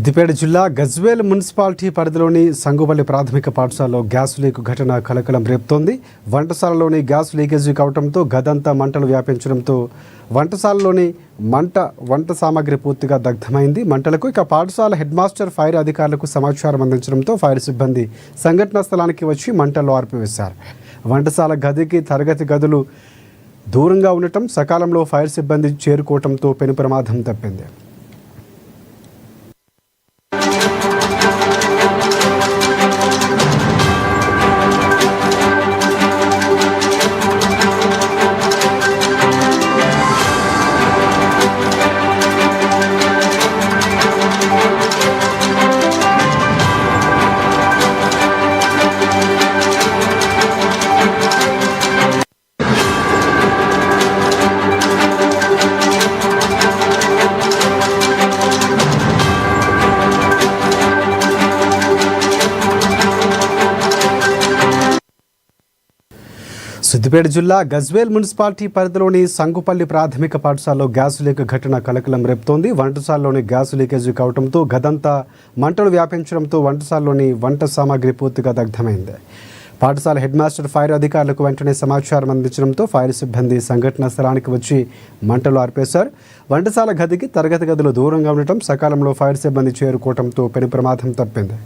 సిద్దిపేట జిల్లా గజ్వేల్ మున్సిపాలిటీ పరిధిలోని సంగుపల్లి ప్రాథమిక పాఠశాలలో గ్యాస్ లీక్ ఘటన కలకలం రేపుతోంది. వంటశాలలోని గ్యాస్ లీకేజీ కావడంతో గదంతా మంటలు వ్యాపించడంతో వంటశాలలోని వంట సామాగ్రి పూర్తిగా దగ్ధమైంది. మంటలకు పాఠశాల హెడ్ మాస్టర్ ఫైర్ అధికారులకు సమాచారం అందించడంతో ఫైర్ సిబ్బంది సంఘటనా స్థలానికి వచ్చి మంటల్లో ఆర్పివేశారు. వంటశాల గదికి తరగతి గదులు దూరంగా ఉండటం, సకాలంలో ఫైర్ సిబ్బంది చేరుకోవడంతో పెను ప్రమాదం తప్పింది. సిద్దిపేట జిల్లా గజ్వేల్ మున్సిపాలిటీ పరిధిలోని సంగుపల్లి ప్రాథమిక పాఠశాలలో గ్యాస్ లీక్ ఘటన కలకలం రేపుతోంది. వంటశాలలోని గ్యాస్ లీకేజీ కావడంతో గదంతా మంటలు వ్యాపించడంతో వంటశాలలోని వంట సామాగ్రి పూర్తిగా దగ్ధమైంది. పాఠశాల హెడ్ మాస్టర్ ఫైర్ అధికారులకు వెంటనే సమాచారం అందించడంతో ఫైర్ సిబ్బంది సంఘటనా స్థలానికి వచ్చి మంటలు ఆర్పేశారు. వంటశాల గదికి తరగతి గదులు దూరంగా ఉండటం, సకాలంలో ఫైర్ సిబ్బంది చేరుకోవడంతో పెను ప్రమాదం తప్పింది.